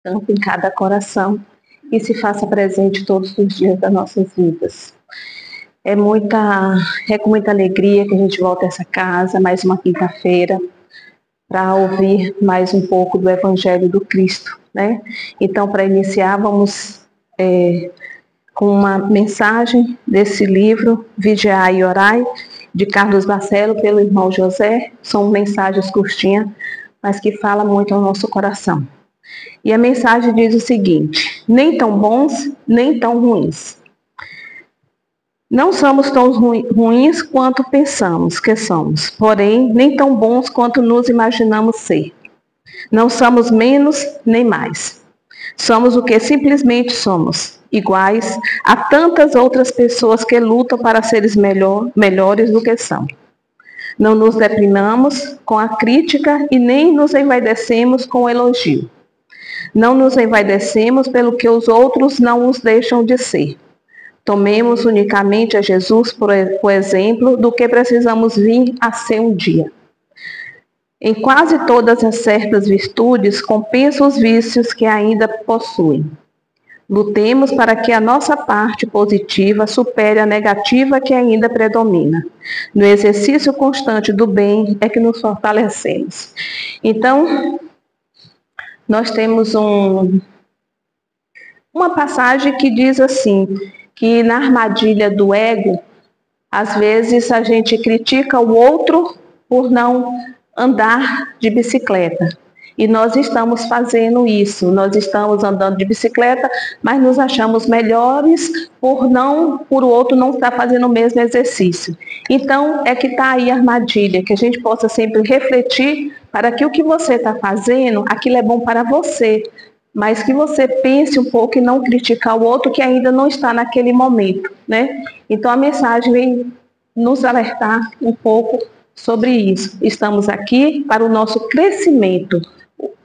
campo em cada coração e se faça presente todos os dias das nossas vidas. É com muita alegria que a gente volta a essa casa, mais uma quinta-feira, para ouvir mais um pouco do Evangelho do Cristo, né? Então, para iniciar, vamos com uma mensagem desse livro, Vigiai e Orai, de Carlos Baccello, pelo irmão José. São mensagens curtinhas, mas que falam muito ao nosso coração. E a mensagem diz o seguinte: nem tão bons, nem tão ruins. Não somos tão ruins quanto pensamos que somos, porém, nem tão bons quanto nos imaginamos ser. Não somos menos nem mais. Somos o que simplesmente somos, iguais a tantas outras pessoas que lutam para seres melhores do que são. Não nos deprimamos com a crítica e nem nos envaidecemos com o elogio. Não nos envaidecemos pelo que os outros não nos deixam de ser. Tomemos unicamente a Jesus por exemplo do que precisamos vir a ser um dia. Em quase todas as certas virtudes, compensa os vícios que ainda possuem. Lutemos para que a nossa parte positiva supere a negativa que ainda predomina. No exercício constante do bem é que nos fortalecemos. Então, nós temos uma passagem que diz assim, que na armadilha do ego, às vezes a gente critica o outro por não andar de bicicleta. E nós estamos fazendo isso, nós estamos andando de bicicleta, mas nos achamos melhores por o outro não estar fazendo o mesmo exercício. Então, é que está aí a armadilha, que a gente possa sempre refletir para que o que você está fazendo, aquilo é bom para você, mas que você pense um pouco e não criticar o outro que ainda não está naquele momento, né? Então, a mensagem vem nos alertar um pouco sobre isso. Estamos aqui para o nosso crescimento.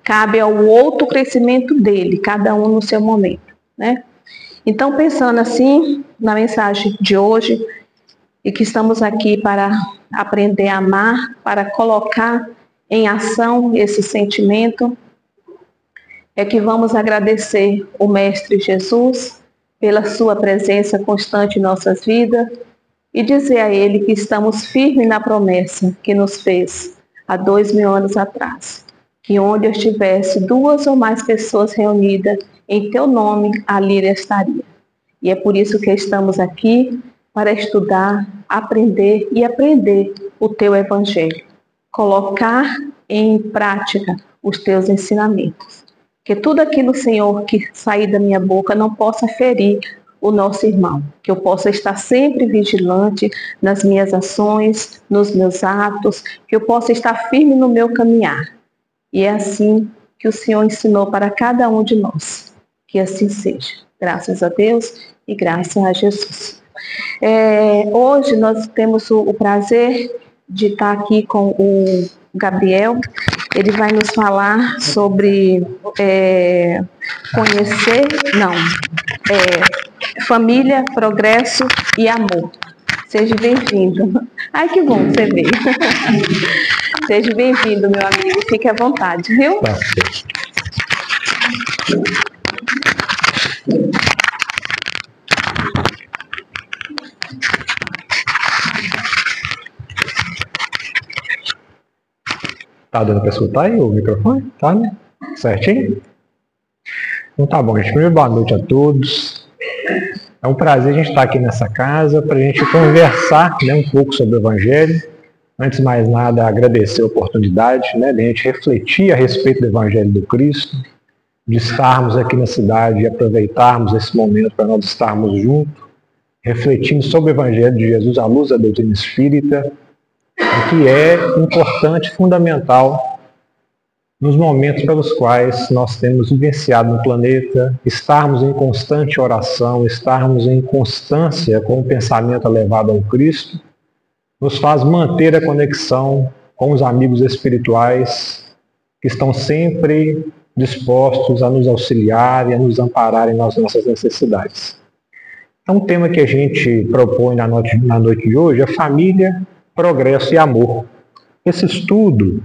Cabe ao outro o crescimento dele, cada um no seu momento, né? Então, pensando assim, na mensagem de hoje, e que estamos aqui para aprender a amar, para colocar em ação esse sentimento, é que vamos agradecer o Mestre Jesus pela sua presença constante em nossas vidas e dizer a Ele que estamos firmes na promessa que nos fez há 2000 anos atrás, que onde eu estivesse 2 ou mais pessoas reunidas em Teu nome, ali Ele estaria. E é por isso que estamos aqui para estudar, aprender e aprender o Teu Evangelho, colocar em prática os Teus ensinamentos. Que tudo aquilo, Senhor, que sair da minha boca não possa ferir o nosso irmão. Que eu possa estar sempre vigilante nas minhas ações, nos meus atos, que eu possa estar firme no meu caminhar. E é assim que o Senhor ensinou para cada um de nós. Que assim seja. Graças a Deus e graças a Jesus. Hoje nós temos o prazer de estar aqui com o Gabriel. Ele vai nos falar sobre família, progresso e amor. Seja bem-vindo. Ai, que bom que você veio. Seja bem-vindo, meu amigo. Fique à vontade, viu? Tá dando para escutar aí o microfone? Tá, né? Certinho? Então tá bom, gente. Primeiro, boa noite a todos. É um prazer a gente estar aqui nessa casa para a gente conversar, né, um pouco sobre o Evangelho. Antes de mais nada, agradecer a oportunidade, né, de a gente refletir a respeito do Evangelho do Cristo, de estarmos aqui na cidade e aproveitarmos esse momento para nós estarmos juntos, refletindo sobre o Evangelho de Jesus à luz da doutrina espírita, que é importante, fundamental nos momentos pelos quais nós temos vivenciado no planeta, estarmos em constante oração, estarmos em constância com o pensamento elevado ao Cristo, nos faz manter a conexão com os amigos espirituais que estão sempre dispostos a nos auxiliar e a nos amparar em nossas necessidades. Então, o tema que a gente propõe na noite de hoje é família, progresso e amor. Esse estudo,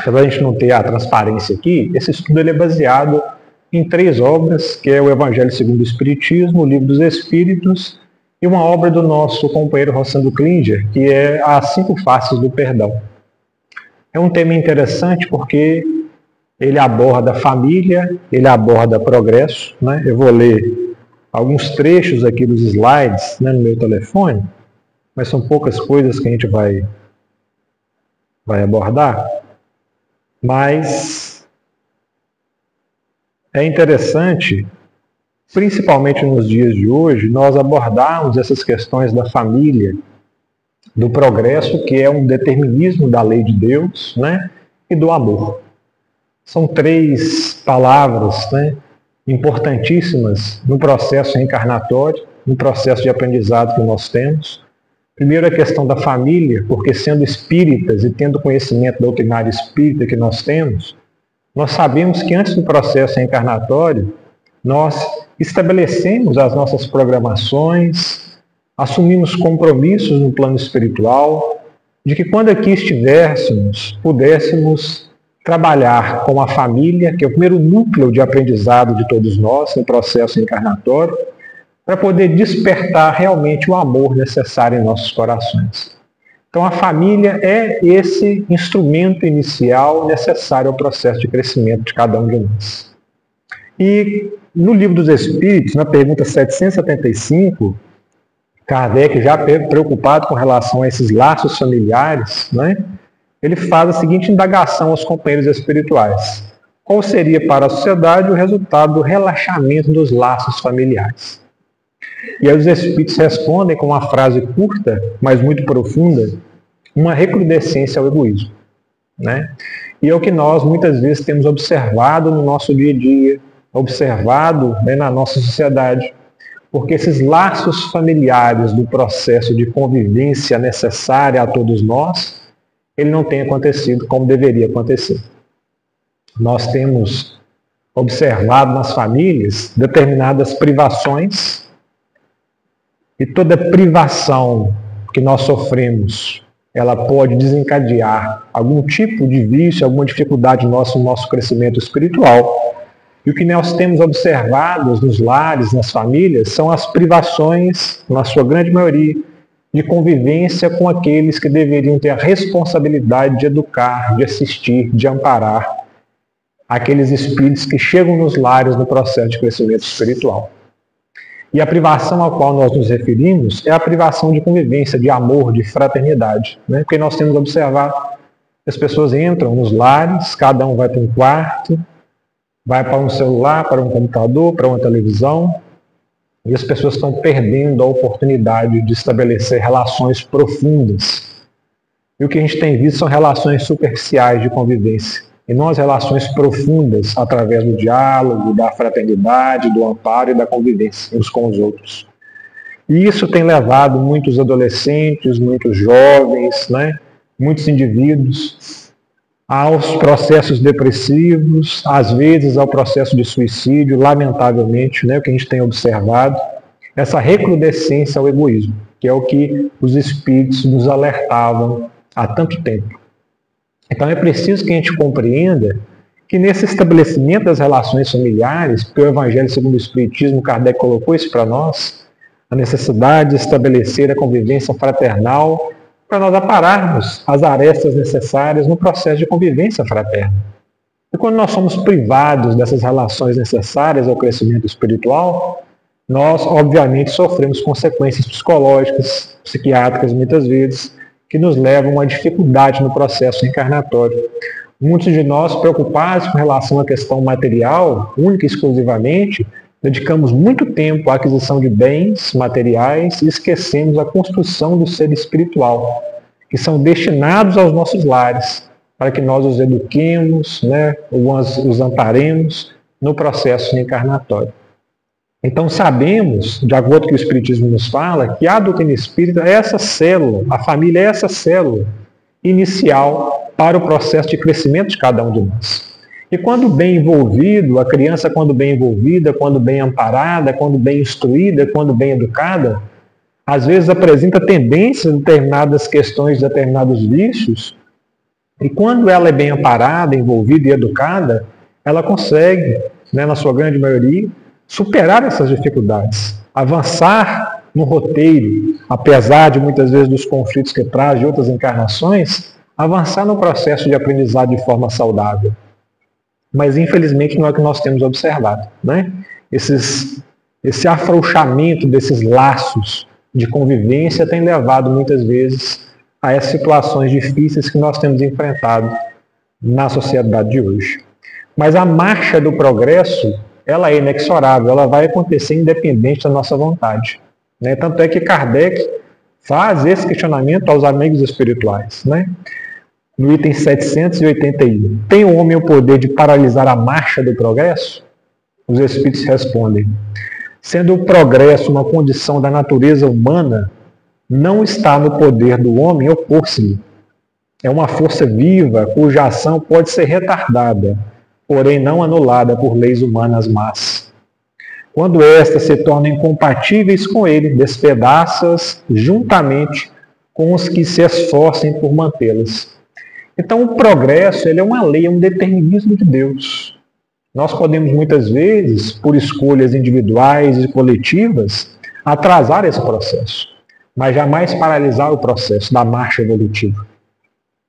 para a gente não ter a transparência aqui, esse estudo ele é baseado em 3 obras, que é o Evangelho segundo o Espiritismo, o Livro dos Espíritos e uma obra do nosso companheiro Rossandro Klinger, que é As 5 Faces do Perdão. É um tema interessante porque ele aborda família, ele aborda progresso, né? Eu vou ler alguns trechos aqui dos slides, né, no meu telefone, mas são poucas coisas que a gente vai abordar, mas é interessante, principalmente nos dias de hoje, nós abordarmos essas questões da família, do progresso, que é um determinismo da lei de Deus, né, e do amor. São 3 palavras, né, importantíssimas no processo reencarnatório, no processo de aprendizado que nós temos. Primeiro, a questão da família, porque sendo espíritas e tendo conhecimento doutrinário espírita que nós temos, nós sabemos que antes do processo reencarnatório, nós estabelecemos as nossas programações, assumimos compromissos no plano espiritual, de que quando aqui estivéssemos, pudéssemos trabalhar com a família, que é o primeiro núcleo de aprendizado de todos nós no processo reencarnatório, para poder despertar realmente o amor necessário em nossos corações. Então a família é esse instrumento inicial necessário ao processo de crescimento de cada um de nós. E no Livro dos Espíritos, na pergunta 775, Kardec, já preocupado com relação a esses laços familiares, né, ele faz a seguinte indagação aos companheiros espirituais: qual seria para a sociedade o resultado do relaxamento dos laços familiares? E aí os espíritos respondem com uma frase curta, mas muito profunda: uma recrudescência ao egoísmo, né? E é o que nós muitas vezes temos observado no nosso dia a dia, observado, né, na nossa sociedade, porque esses laços familiares do processo de convivência necessária a todos nós, ele não tem acontecido como deveria acontecer. Nós temos observado nas famílias determinadas privações, e toda privação que nós sofremos, ela pode desencadear algum tipo de vício, alguma dificuldade no nosso crescimento espiritual. E o que nós temos observado nos lares, nas famílias, são as privações, na sua grande maioria, de convivência com aqueles que deveriam ter a responsabilidade de educar, de assistir, de amparar aqueles espíritos que chegam nos lares no processo de crescimento espiritual. E a privação a qual nós nos referimos é a privação de convivência, de amor, de fraternidade, né? Porque nós temos observado que as pessoas entram nos lares, cada um vai para um quarto, vai para um celular, para um computador, para uma televisão, e as pessoas estão perdendo a oportunidade de estabelecer relações profundas. E o que a gente tem visto são relações superficiais de convivência, e não as relações profundas através do diálogo, da fraternidade, do amparo e da convivência uns com os outros. E isso tem levado muitos adolescentes, muitos jovens, né, muitos indivíduos aos processos depressivos, às vezes ao processo de suicídio, lamentavelmente, né, o que a gente tem observado, essa recrudescência ao egoísmo, que é o que os espíritos nos alertavam há tanto tempo. Então é preciso que a gente compreenda que nesse estabelecimento das relações familiares, porque o Evangelho segundo o Espiritismo, Kardec colocou isso para nós, a necessidade de estabelecer a convivência fraternal para nós apararmos as arestas necessárias no processo de convivência fraterna. E quando nós somos privados dessas relações necessárias ao crescimento espiritual, nós, obviamente, sofremos consequências psicológicas, psiquiátricas, muitas vezes, que nos levam a dificuldade no processo reencarnatório. Muitos de nós, preocupados com relação à questão material, única e exclusivamente, dedicamos muito tempo à aquisição de bens materiais e esquecemos a construção do ser espiritual, que são destinados aos nossos lares, para que nós os eduquemos, né, os amparemos no processo reencarnatório. Então sabemos, de acordo com o que o Espiritismo nos fala, que a doutrina espírita é essa célula, a família é essa célula inicial para o processo de crescimento de cada um de nós. E quando bem envolvido, a criança quando bem envolvida, quando bem amparada, quando bem instruída, quando bem educada, às vezes apresenta tendências a determinadas questões, determinados vícios, e quando ela é bem amparada, envolvida e educada, ela consegue né, na sua grande maioria, superar essas dificuldades, avançar no roteiro, apesar de muitas vezes dos conflitos que traz de outras encarnações, avançar no processo de aprendizado de forma saudável. Mas infelizmente não é o que nós temos observado, né? Esse afrouxamento desses laços de convivência tem levado muitas vezes a essas situações difíceis que nós temos enfrentado na sociedade de hoje. Mas a marcha do progresso, ela é inexorável, ela vai acontecer independente da nossa vontade, né? Tanto é que Kardec faz esse questionamento aos amigos espirituais, né? No item 781. Tem o homem o poder de paralisar a marcha do progresso? Os espíritos respondem: sendo o progresso uma condição da natureza humana, não está no poder do homem opor-se-lhe. É uma força viva cuja ação pode ser retardada, porém não anulada por leis humanas más. Quando estas se tornam incompatíveis com ele, despedaça-as juntamente com os que se esforcem por mantê-las. Então o progresso, ele é uma lei, é um determinismo de Deus. Nós podemos muitas vezes, por escolhas individuais e coletivas, atrasar esse processo, mas jamais paralisar o processo da marcha evolutiva.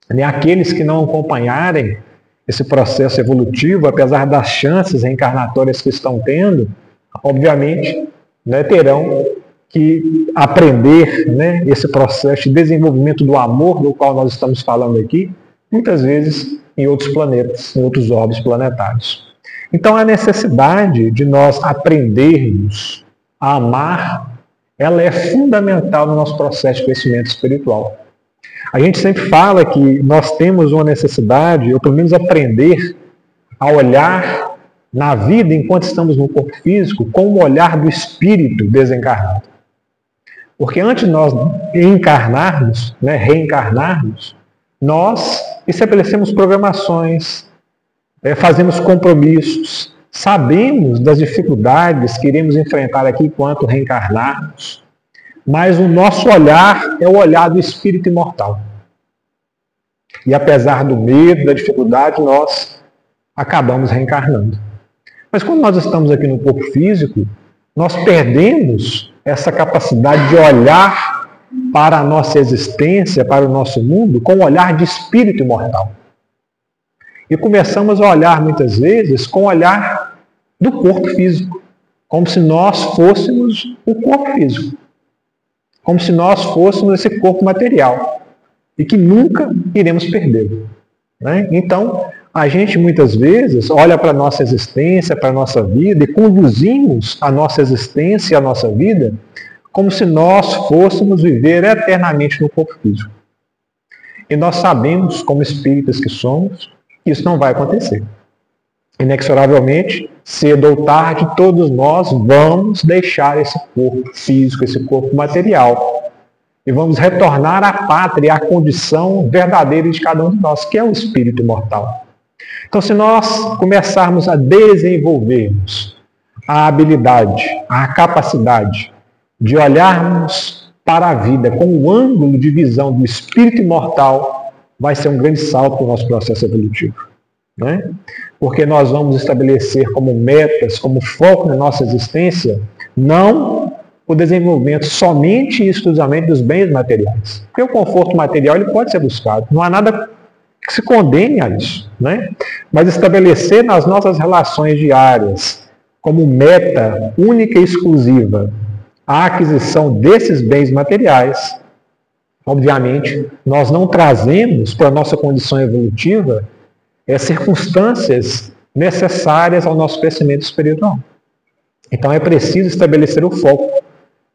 Nem aqueles que não acompanharem esse processo evolutivo, apesar das chances reencarnatórias que estão tendo, obviamente, né, terão que aprender, né, esse processo de desenvolvimento do amor do qual nós estamos falando aqui, muitas vezes em outros planetas, em outros orbes planetários. Então a necessidade de nós aprendermos a amar, ela é fundamental no nosso processo de crescimento espiritual. A gente sempre fala que nós temos uma necessidade, ou pelo menos aprender a olhar na vida enquanto estamos no corpo físico com o olhar do espírito desencarnado. Porque antes de nós encarnarmos, né, reencarnarmos, nós estabelecemos programações, fazemos compromissos, sabemos das dificuldades que iremos enfrentar aqui enquanto reencarnarmos, mas o nosso olhar é o olhar do espírito imortal. E apesar do medo, da dificuldade, nós acabamos reencarnando. Mas quando nós estamos aqui no corpo físico, nós perdemos essa capacidade de olhar para a nossa existência, para o nosso mundo, com o olhar de espírito imortal. E começamos a olhar muitas vezes com o olhar do corpo físico, como se nós fôssemos o corpo físico, como se nós fôssemos esse corpo material e que nunca iremos perdê-lo, né? Então, a gente muitas vezes olha para a nossa existência, para a nossa vida e conduzimos a nossa existência e a nossa vida como se nós fôssemos viver eternamente no corpo físico. E nós sabemos, como espíritas que somos, que isso não vai acontecer. Inexoravelmente, cedo ou tarde, todos nós vamos deixar esse corpo físico, esse corpo material. E vamos retornar à pátria, à condição verdadeira de cada um de nós, que é o espírito imortal. Então, se nós começarmos a desenvolvermos a habilidade, a capacidade de olharmos para a vida com o ângulo de visão do espírito imortal, vai ser um grande salto no nosso processo evolutivo, né? Porque nós vamos estabelecer como metas, como foco na nossa existência, não o desenvolvimento somente e exclusivamente dos bens materiais. Porque o conforto material ele pode ser buscado, não há nada que se condene a isso, né? Mas estabelecer nas nossas relações diárias como meta única e exclusiva a aquisição desses bens materiais, obviamente, nós não trazemos para a nossa condição evolutiva circunstâncias necessárias ao nosso crescimento espiritual. Então é preciso estabelecer o foco,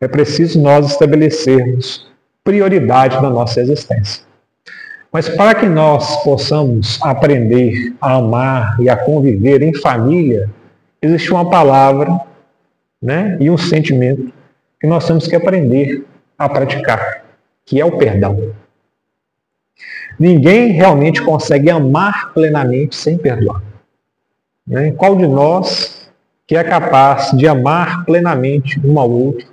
é preciso nós estabelecermos prioridade na nossa existência. Mas para que nós possamos aprender a amar e a conviver em família, existe uma palavra, né, e um sentimento que nós temos que aprender a praticar, que é o perdão. Ninguém realmente consegue amar plenamente sem perdoar, né? Qual de nós que é capaz de amar plenamente um ao outro,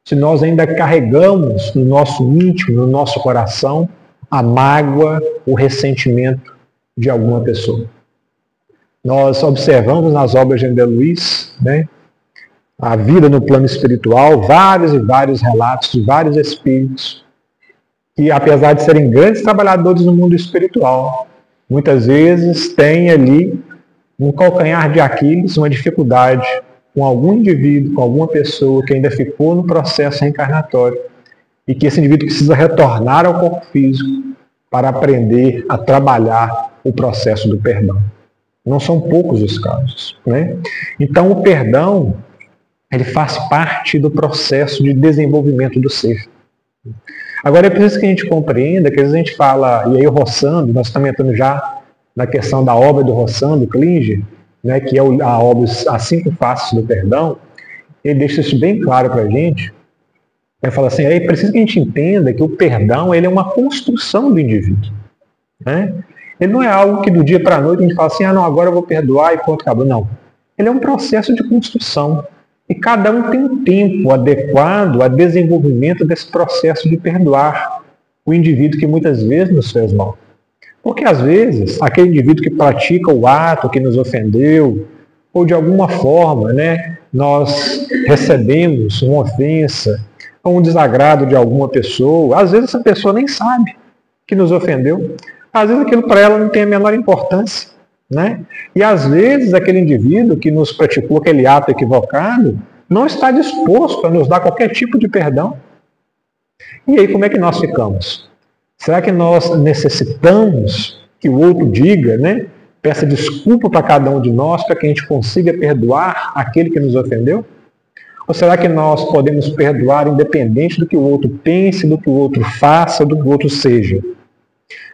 se nós ainda carregamos no nosso íntimo, no nosso coração, a mágoa, o ressentimento de alguma pessoa? Nós observamos nas obras de André Luiz, né, a vida no plano espiritual, vários e vários relatos de vários espíritos que, apesar de serem grandes trabalhadores no mundo espiritual, muitas vezes têm ali um calcanhar de Aquiles, uma dificuldade com algum indivíduo, com alguma pessoa que ainda ficou no processo reencarnatório e que esse indivíduo precisa retornar ao corpo físico para aprender a trabalhar o processo do perdão. Não são poucos os casos, né? Então, o perdão, ele faz parte do processo de desenvolvimento do ser. Agora, é preciso que a gente compreenda que às vezes a gente fala, e aí o Rossando, nós estamos entrando já na questão da obra do Rossando Klinger, né, que é a obra As 5 Faces do Perdão, ele deixa isso bem claro para a gente. Ele fala assim, é preciso que a gente entenda que o perdão, ele é uma construção do indivíduo, né? Ele não é algo que do dia para a noite a gente fala assim, não, agora eu vou perdoar e pronto, acabou. Não. Ele é um processo de construção. E cada um tem um tempo adequado ao desenvolvimento desse processo de perdoar o indivíduo que muitas vezes nos fez mal. Porque às vezes, aquele indivíduo que pratica o ato que nos ofendeu, ou de alguma forma, né, nós recebemos uma ofensa, ou um desagrado de alguma pessoa, às vezes essa pessoa nem sabe que nos ofendeu. Às vezes aquilo para ela não tem a menor importância, né? E às vezes aquele indivíduo que nos praticou aquele ato equivocado não está disposto a nos dar qualquer tipo de perdão. E aí como é que nós ficamos? Será que nós necessitamos que o outro diga, né? Peça desculpa para cada um de nós para que a gente consiga perdoar aquele que nos ofendeu? Ou será que nós podemos perdoar independente do que o outro pense, do que o outro faça, do que o outro seja?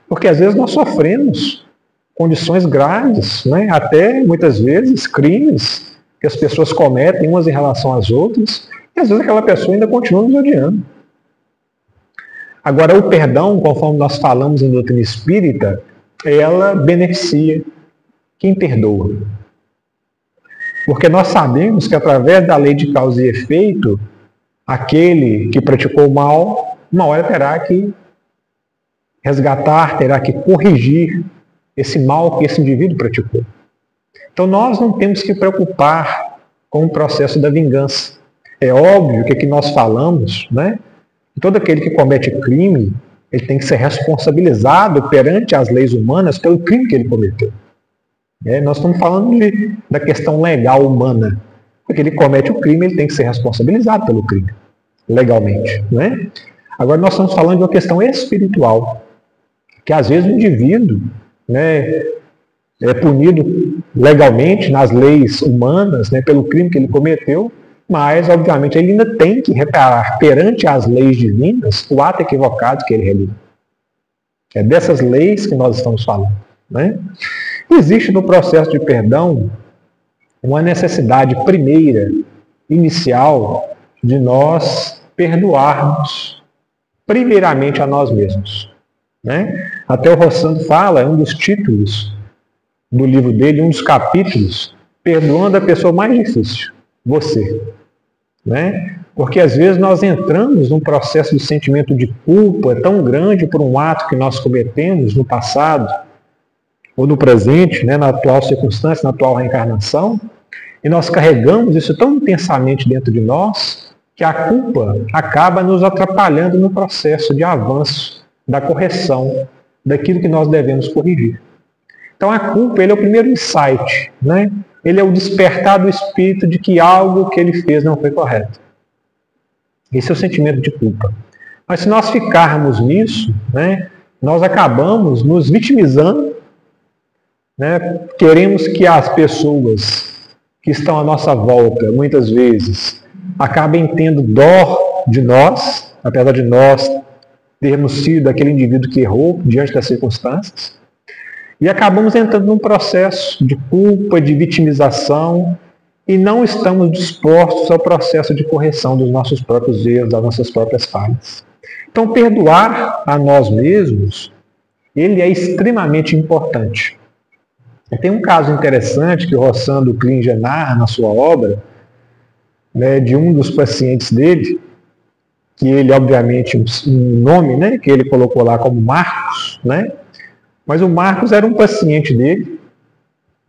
Porque às vezes nós sofremos condições graves, né? Até muitas vezes crimes que as pessoas cometem umas em relação às outras, e às vezes aquela pessoa ainda continua nos odiando. Agora, o perdão, conforme nós falamos em doutrina espírita, ela beneficia quem perdoa. Porque nós sabemos que através da lei de causa e efeito, aquele que praticou o mal, uma hora terá que resgatar, terá que corrigir esse mal que esse indivíduo praticou. Então nós não temos que preocupar com o processo da vingança. É óbvio que aqui nós falamos, né? Todo aquele que comete crime, ele tem que ser responsabilizado perante as leis humanas pelo crime que ele cometeu. Nós estamos falando da questão legal humana. Porque ele comete o crime, ele tem que ser responsabilizado pelo crime, legalmente, né? Agora nós estamos falando de uma questão espiritual, que às vezes o indivíduo, né, é punido legalmente nas leis humanas, né, pelo crime que ele cometeu, mas, obviamente, ele ainda tem que reparar perante as leis divinas o ato equivocado que ele realizou. É dessas leis que nós estamos falando, né? Existe no processo de perdão uma necessidade primeira, inicial, de nós perdoarmos primeiramente a nós mesmos, né? Até o Rossando fala, é um dos títulos do livro dele, um dos capítulos, perdoando a pessoa mais difícil, você, né? Porque às vezes nós entramos num processo de sentimento de culpa tão grande por um ato que nós cometemos no passado ou no presente, né, na atual circunstância, na atual reencarnação, e nós carregamos isso tão intensamente dentro de nós que a culpa acaba nos atrapalhando no processo de avanço, da correção daquilo que nós devemos corrigir. Então a culpa, ele é o primeiro insight, né? Ele é o despertar do espírito de que algo que ele fez não foi correto. Esse é o sentimento de culpa. Mas se nós ficarmos nisso, né, nós acabamos nos vitimizando, né? Queremos que as pessoas que estão à nossa volta, muitas vezes, acabem tendo dó de nós, apesar de nós termos sido aquele indivíduo que errou diante das circunstâncias, e acabamos entrando num processo de culpa, de vitimização, e não estamos dispostos ao processo de correção dos nossos próprios erros, das nossas próprias falhas. Então, perdoar a nós mesmos, ele é extremamente importante. Tem um caso interessante que o Rossando Klinger narra na sua obra, né, de um dos pacientes dele, que ele, obviamente, um nome, né, que ele colocou lá como Marcos, né? Mas o Marcos era um paciente dele,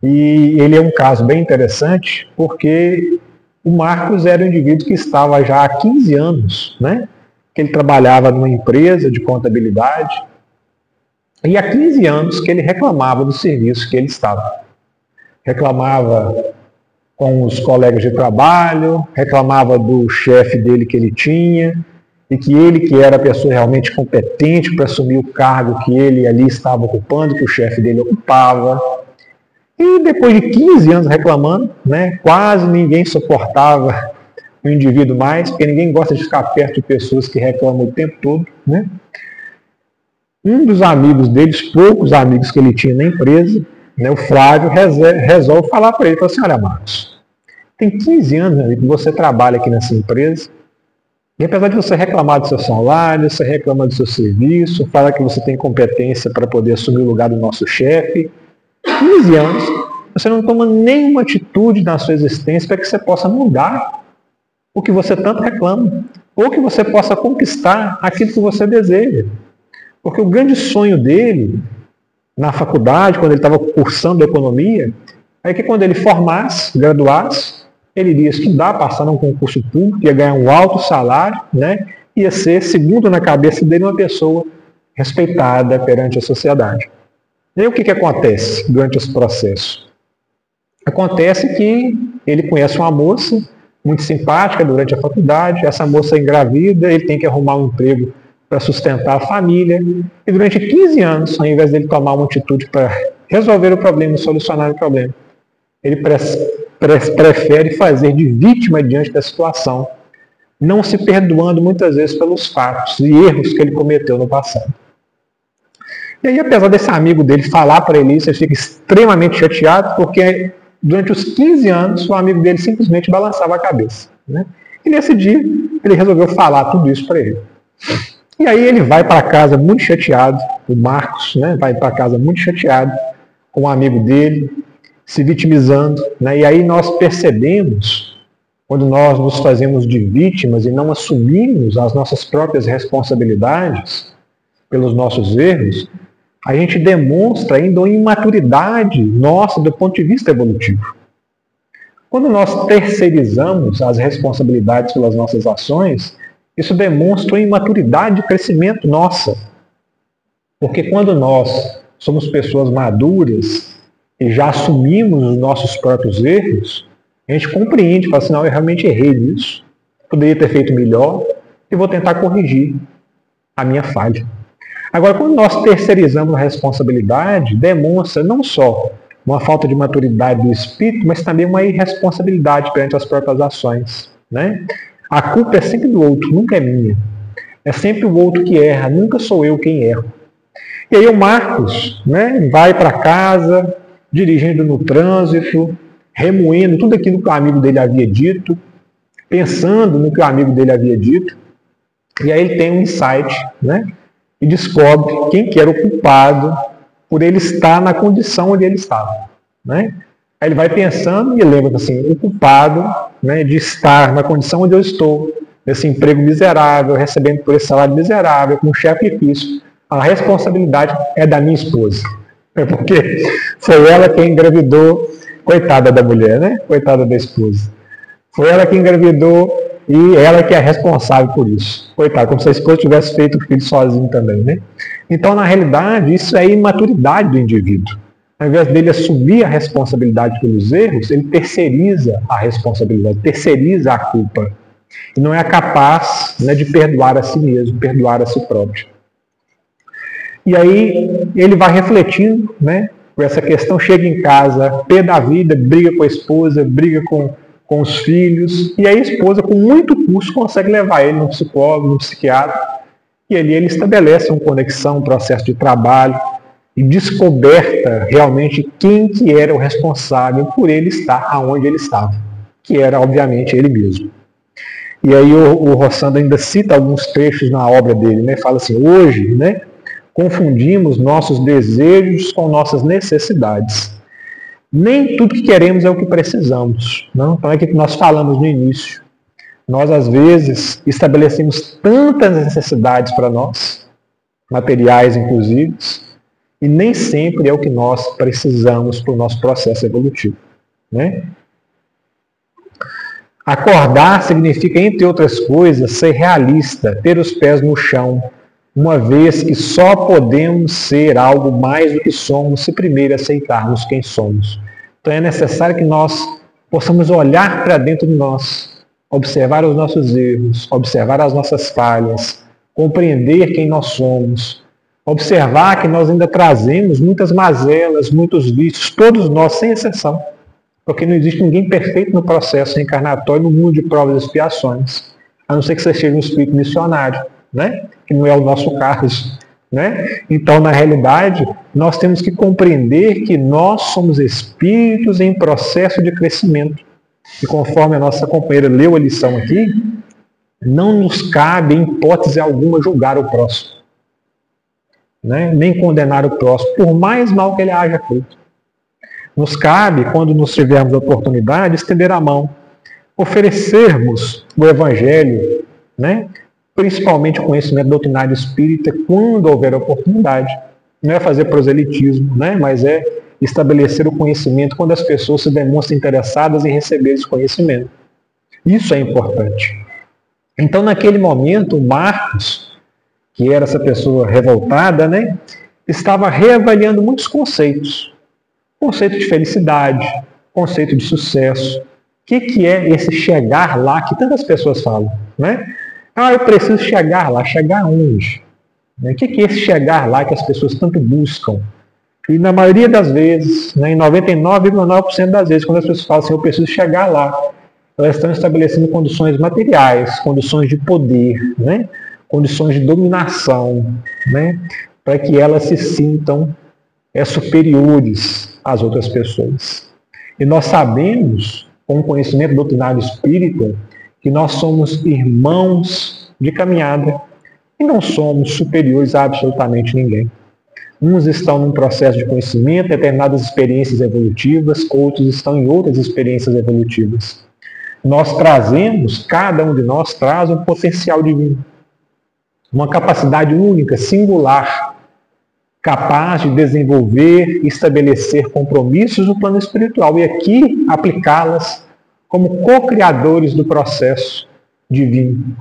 E ele é um caso bem interessante, porque o Marcos era um indivíduo que estava já há 15 anos, né? Que ele trabalhava numa empresa de contabilidade, e há 15 anos que ele reclamava do serviço que ele estava. Reclamava com os colegas de trabalho, reclamava do chefe dele que ele tinha, e que ele, que era a pessoa realmente competente para assumir o cargo que ele ali estava ocupando, que o chefe dele ocupava. E depois de 15 anos reclamando, né, quase ninguém suportava o indivíduo mais, porque ninguém gosta de ficar perto de pessoas que reclamam o tempo todo, né? Um dos amigos deles, poucos amigos que ele tinha na empresa, né, o Flávio, resolve falar para ele, fala assim, olha, Marcos, tem 15 anos, amigo, que você trabalha aqui nessa empresa, e apesar de você reclamar do seu salário, você reclama do seu serviço, fala que você tem competência para poder assumir o lugar do nosso chefe, 15 anos, você não toma nenhuma atitude na sua existência para que você possa mudar o que você tanto reclama, ou que você possa conquistar aquilo que você deseja. Porque o grande sonho dele, na faculdade, quando ele estava cursando economia, é que quando ele formasse, graduasse, ele iria estudar, passar num concurso público, ia ganhar um alto salário, né? Ia ser, segundo na cabeça dele, uma pessoa respeitada perante a sociedade. E aí o que acontece durante esse processo? Acontece que ele conhece uma moça muito simpática durante a faculdade, essa moça é engravida, ele tem que arrumar um emprego para sustentar a família, e durante 15 anos, ao invés dele tomar uma atitude para resolver o problema, solucionar o problema, ele prefere fazer de vítima diante da situação, não se perdoando muitas vezes pelos fatos e erros que ele cometeu no passado. E aí, apesar desse amigo dele falar para ele isso, ele fica extremamente chateado, porque durante os 15 anos, o amigo dele simplesmente balançava a cabeça, né? E nesse dia, ele resolveu falar tudo isso para ele. E aí ele vai para casa muito chateado, o Marcos, né, vai para casa muito chateado com um amigo dele, se vitimizando, né? E aí nós percebemos, quando nós nos fazemos de vítimas e não assumimos as nossas próprias responsabilidades pelos nossos erros, a gente demonstra ainda uma imaturidade nossa do ponto de vista evolutivo. Quando nós terceirizamos as responsabilidades pelas nossas ações, isso demonstra uma imaturidade de crescimento nossa. Porque quando nós somos pessoas maduras e já assumimos os nossos próprios erros, a gente compreende, fala assim, não, eu realmente errei nisso, poderia ter feito melhor e vou tentar corrigir a minha falha. Agora, quando nós terceirizamos a responsabilidade, demonstra não só uma falta de maturidade do espírito, mas também uma irresponsabilidade perante as próprias ações, né? A culpa é sempre do outro, nunca é minha. É sempre o outro que erra, nunca sou eu quem erro. E aí o Marcos, né, vai para casa, dirigindo no trânsito, remoendo tudo aquilo que o amigo dele havia dito, pensando no que o amigo dele havia dito, e aí ele tem um insight, né, e descobre quem que era o culpado por ele estar na condição onde ele estava, né? Aí ele vai pensando e lembra assim, o culpado, né, de estar na condição onde eu estou, nesse emprego miserável, recebendo por esse salário miserável, com um chefe difícil, a responsabilidade é da minha esposa. É porque foi ela quem engravidou, coitada da mulher, né? Coitada da esposa. Foi ela que engravidou e ela que é responsável por isso. Coitada, como se a esposa tivesse feito o filho sozinho também, né? Então, na realidade, isso é imaturidade do indivíduo. Ao invés dele assumir a responsabilidade pelos erros, ele terceiriza a responsabilidade, terceiriza a culpa. E não é capaz, né, de perdoar a si mesmo, perdoar a si próprio. E aí ele vai refletindo, né, por essa questão, chega em casa, pé da vida, briga com a esposa, briga com os filhos, e aí a esposa, com muito custo, consegue levar ele no psicólogo, no psiquiatra, e ali ele estabelece uma conexão, um processo de trabalho, e descoberta realmente quem que era o responsável por ele estar aonde ele estava, que era, obviamente, ele mesmo. E aí o Rossando ainda cita alguns trechos na obra dele, né? Fala assim, hoje, né, confundimos nossos desejos com nossas necessidades. Nem tudo que queremos é o que precisamos. Não? Então é o que nós falamos no início. Nós, às vezes, estabelecemos tantas necessidades para nós, materiais inclusive, E nem sempre é o que nós precisamos para o nosso processo evolutivo, né? Acordar significa, entre outras coisas, ser realista, ter os pés no chão, uma vez que só podemos ser algo mais do que somos se primeiro aceitarmos quem somos. Então é necessário que nós possamos olhar para dentro de nós, observar os nossos erros, observar as nossas falhas, compreender quem nós somos, observar que nós ainda trazemos muitas mazelas, muitos vícios, todos nós, sem exceção. Porque não existe ninguém perfeito no processo reencarnatório, no mundo de provas e expiações. A não ser que você seja um espírito missionário, né? Que não é o nosso caso, né? Então, na realidade, nós temos que compreender que nós somos espíritos em processo de crescimento. E conforme a nossa companheira leu a lição aqui, não nos cabe, em hipótese alguma, julgar o próximo, né? Nem condenar o próximo, por mais mal que ele haja feito. Nos cabe, quando nos tivermos a oportunidade, estender a mão, oferecermos o Evangelho, né? Principalmente o conhecimento doutrinário espírita, quando houver oportunidade. Não é fazer proselitismo, né? Mas é estabelecer o conhecimento quando as pessoas se demonstram interessadas em receber esse conhecimento. Isso é importante. Então, naquele momento, o Marcos, que era essa pessoa revoltada, né? Estava reavaliando muitos conceitos. Conceito de felicidade, conceito de sucesso. O que é esse chegar lá que tantas pessoas falam, né? Ah, eu preciso chegar lá. Chegar onde? O que é esse chegar lá que as pessoas tanto buscam? E na maioria das vezes, né, em 99,9% das vezes, quando as pessoas falam assim, eu preciso chegar lá, elas estão estabelecendo condições materiais, condições de poder, né? Condições de dominação, né? Para que elas se sintam superiores às outras pessoas. E nós sabemos, com o conhecimento doutrinário espírita, que nós somos irmãos de caminhada e não somos superiores a absolutamente ninguém. Uns estão num processo de conhecimento, determinadas experiências evolutivas, outros estão em outras experiências evolutivas. Nós trazemos, cada um de nós traz um potencial divino, uma capacidade única, singular, capaz de desenvolver e estabelecer compromissos no plano espiritual e aqui aplicá-las como co-criadores do processo divino.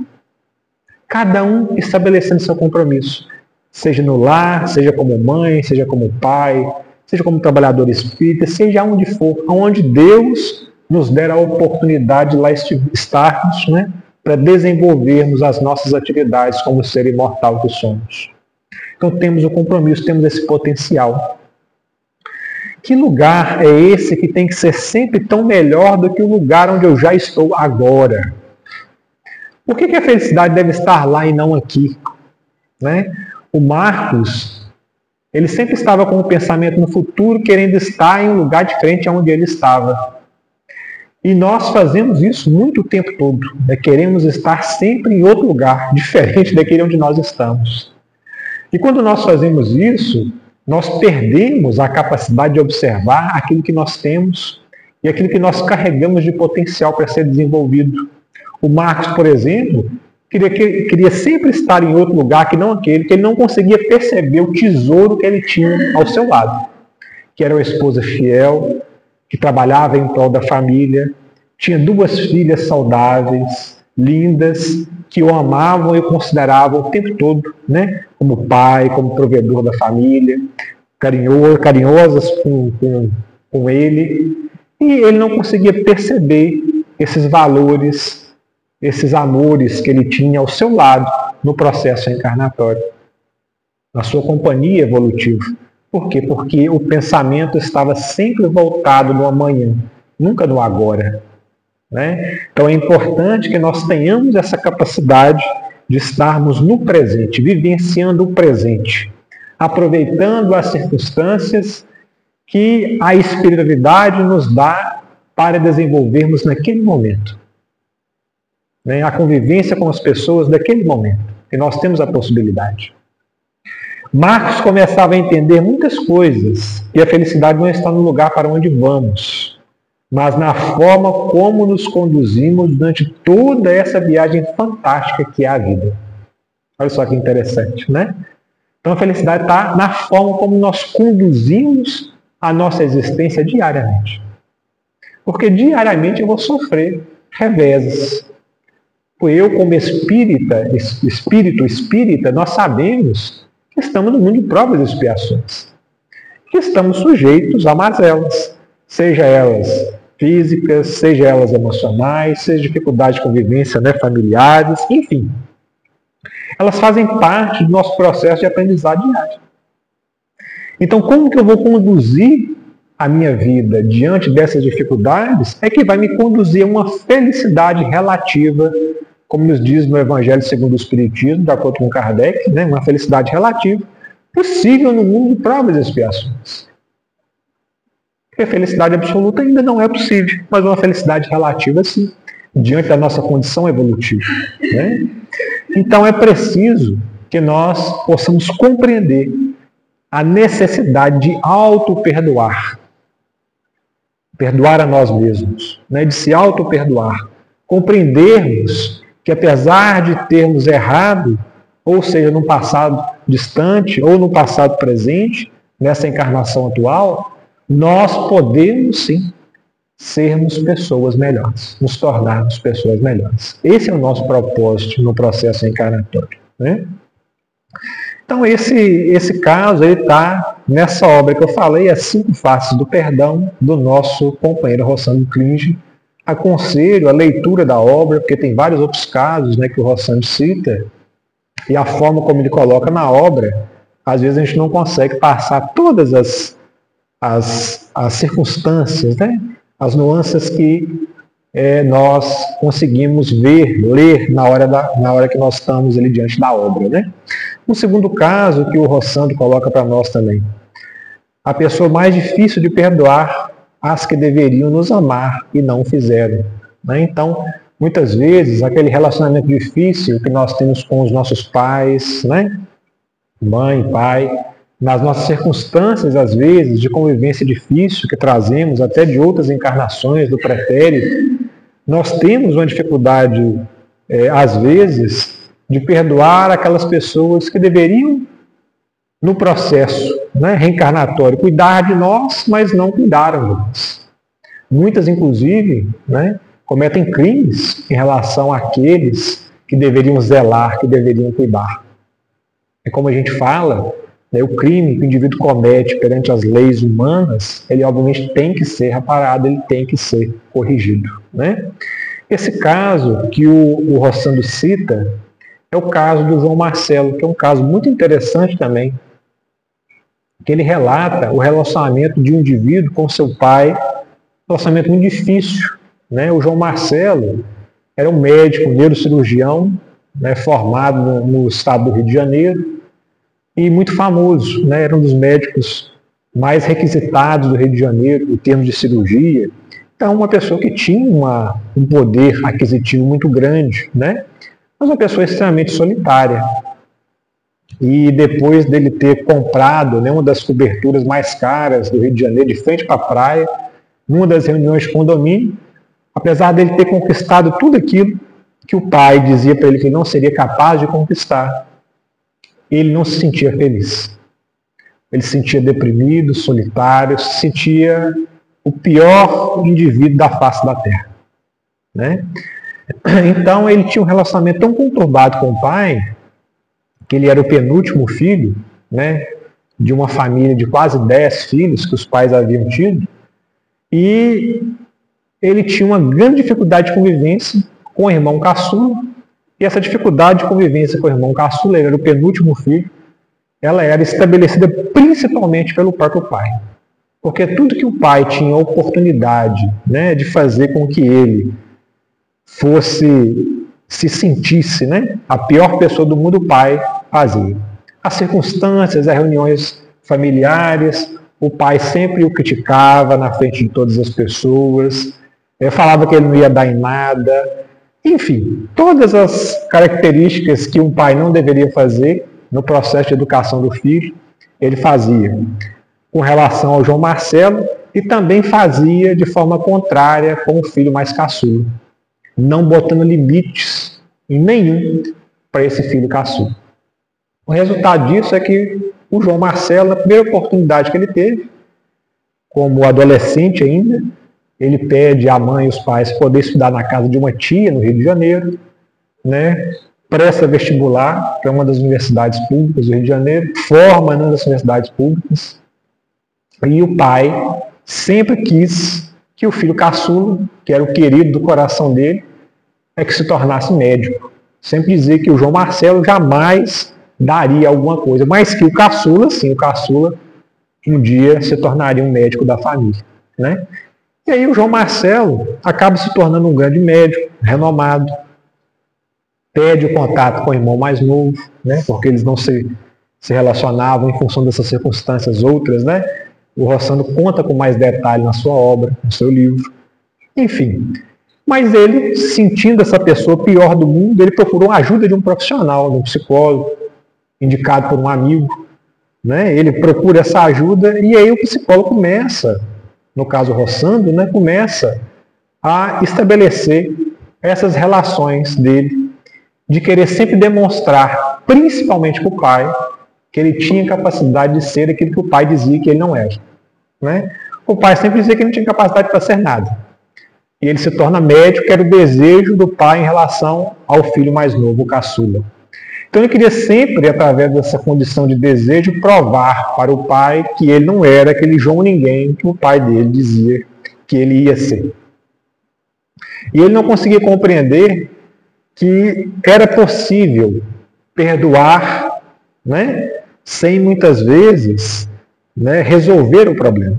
Cada um estabelecendo seu compromisso, seja no lar, seja como mãe, seja como pai, seja como trabalhador espírita, seja onde for, onde Deus nos der a oportunidade de lá estarmos, né, para desenvolvermos as nossas atividades como ser imortal que somos. Então temos o compromisso, temos esse potencial. Que lugar é esse que tem que ser sempre tão melhor do que o lugar onde eu já estou agora? Por que a felicidade deve estar lá e não aqui? Né? O Marcos, ele sempre estava com o pensamento no futuro, querendo estar em um lugar diferente aonde ele estava. E nós fazemos isso muito o tempo todo. Né? Queremos estar sempre em outro lugar, diferente daquele onde nós estamos. E quando nós fazemos isso, nós perdemos a capacidade de observar aquilo que nós temos e aquilo que nós carregamos de potencial para ser desenvolvido. O Marcos, por exemplo, queria sempre estar em outro lugar que não aquele, que ele não conseguia perceber o tesouro que ele tinha ao seu lado, que era uma esposa fiel, que trabalhava em prol da família, tinha 2 filhas saudáveis, lindas, que o amavam e o consideravam o tempo todo, né? Como pai, como provedor da família, carinhosas com ele. E ele não conseguia perceber esses valores, esses amores que ele tinha ao seu lado no processo encarnatório, na sua companhia evolutiva. Por quê? Porque o pensamento estava sempre voltado no amanhã, nunca no agora. Né? Então é importante que nós tenhamos essa capacidade de estarmos no presente, vivenciando o presente, aproveitando as circunstâncias que a espiritualidade nos dá para desenvolvermos naquele momento. Né? A convivência com as pessoas daquele momento, que nós temos a possibilidade. Marcos começava a entender muitas coisas, e a felicidade não está no lugar para onde vamos, mas na forma como nos conduzimos durante toda essa viagem fantástica que é a vida. Olha só que interessante, né? Então a felicidade está na forma como nós conduzimos a nossa existência diariamente. Porque diariamente eu vou sofrer reveses. Eu, como espírito espírita, nós sabemos que estamos no mundo de provas e expiações. Que estamos sujeitos a mazelas, seja elas físicas, seja elas emocionais, seja dificuldades de convivência, né, familiares, enfim. Elas fazem parte do nosso processo de aprendizado diário. Então, como que eu vou conduzir a minha vida diante dessas dificuldades é que vai me conduzir a uma felicidade relativa, como nos diz no Evangelho segundo o Espiritismo, de acordo com Kardec, né, uma felicidade relativa, possível no mundo de provas e expiações. Porque a felicidade absoluta ainda não é possível, mas uma felicidade relativa sim, diante da nossa condição evolutiva. Né? Então é preciso que nós possamos compreender a necessidade de auto-perdoar. Perdoar a nós mesmos, né? De se auto-perdoar. Compreendermos que apesar de termos errado, ou seja, no passado distante ou no passado presente, nessa encarnação atual, nós podemos sim sermos pessoas melhores, nos tornarmos pessoas melhores. Esse é o nosso propósito no processo encarnatório. Né? Então esse caso está nessa obra que eu falei, As 5 Faces do Perdão, do nosso companheiro Rossandro Klinge. Aconselho a leitura da obra, porque tem vários outros casos, né, que o Rossandro cita, e a forma como ele coloca na obra, às vezes a gente não consegue passar todas as circunstâncias, né? As nuances que nós conseguimos ler na hora que nós estamos ali diante da obra. Né? Um segundo caso que o Rossandro coloca para nós também. A pessoa mais difícil de perdoar, as que deveriam nos amar e não fizeram. Né? Então, muitas vezes, aquele relacionamento difícil que nós temos com os nossos pais, né? Mãe, pai, nas nossas circunstâncias, às vezes, de convivência difícil que trazemos até de outras encarnações do pretérito, nós temos uma dificuldade, às vezes, de perdoar aquelas pessoas que deveriam, no processo, né, reencarnatório, cuidar de nós, mas não cuidaram de nós. Muitas, inclusive, né, cometem crimes em relação àqueles que deveriam zelar, que deveriam cuidar. É como a gente fala, né, o crime que o indivíduo comete perante as leis humanas, ele obviamente tem que ser reparado, ele tem que ser corrigido. Né? Esse caso que o Rossandro cita é o caso do João Marcelo, que é um caso muito interessante também, que ele relata o relacionamento de um indivíduo com seu pai, um relacionamento muito difícil. Né? O João Marcelo era um médico, um neurocirurgião, né, formado no estado do Rio de Janeiro, e muito famoso, né? Era um dos médicos mais requisitados do Rio de Janeiro, em termos de cirurgia. Então, uma pessoa que tinha um poder aquisitivo muito grande, né? Mas uma pessoa extremamente solitária. E depois dele ter comprado, né, uma das coberturas mais caras do Rio de Janeiro, de frente para a praia, numa das reuniões de condomínio, apesar dele ter conquistado tudo aquilo que o pai dizia para ele que ele não seria capaz de conquistar, ele não se sentia feliz. Ele se sentia deprimido, solitário, se sentia o pior indivíduo da face da Terra. Né? Então ele tinha um relacionamento tão conturbado com o pai, que ele era o penúltimo filho, né, de uma família de quase 10 filhos que os pais haviam tido, e ele tinha uma grande dificuldade de convivência com o irmão caçula. E essa dificuldade de convivência com o irmão caçula, ele era o penúltimo filho, ela era estabelecida principalmente pelo próprio pai. Porque tudo que o pai tinha a oportunidade, né, de fazer com que ele se sentisse, né, a pior pessoa do mundo, o pai fazia. As circunstâncias, as reuniões familiares, o pai sempre o criticava na frente de todas as pessoas, falava que ele não ia dar em nada. Enfim, todas as características que um pai não deveria fazer no processo de educação do filho, ele fazia com relação ao João Marcelo e também fazia de forma contrária com o filho mais caçula, não botando limites em nenhum para esse filho caçula. O resultado disso é que o João Marcelo, na primeira oportunidade que ele teve, como adolescente ainda, ele pede à mãe e os pais poder estudar na casa de uma tia no Rio de Janeiro, né? Presta vestibular para uma das universidades públicas do Rio de Janeiro, forma numa das universidades públicas, e o pai sempre quis que o filho caçula, que era o querido do coração dele, é que se tornasse médico. Sempre dizia que o João Marcelo jamais daria alguma coisa, mas que o caçula, sim, o caçula um dia se tornaria um médico da família, né? E aí o João Marcelo acaba se tornando um grande médico, renomado, pede o contato com o irmão mais novo, né? Porque eles não se relacionavam em função dessas circunstâncias outras, né? O Rossano conta com mais detalhe na sua obra, no seu livro. Enfim, mas ele, sentindo essa pessoa pior do mundo, ele procurou a ajuda de um profissional, de um psicólogo, indicado por um amigo, né? Ele procura essa ajuda e aí o psicólogo começa, no caso Rossano, né? Começa a estabelecer essas relações dele, de querer sempre demonstrar, principalmente para o pai, que ele tinha capacidade de ser aquilo que o pai dizia que ele não era, né? O pai sempre dizia que ele não tinha capacidade para ser nada. E ele se torna médico, que era o desejo do pai em relação ao filho mais novo, o caçula. Então ele queria sempre, através dessa condição de desejo, provar para o pai que ele não era aquele João ninguém que o pai dele dizia que ele ia ser. E ele não conseguia compreender que era possível perdoar, né, sem muitas vezes, né, resolver o problema.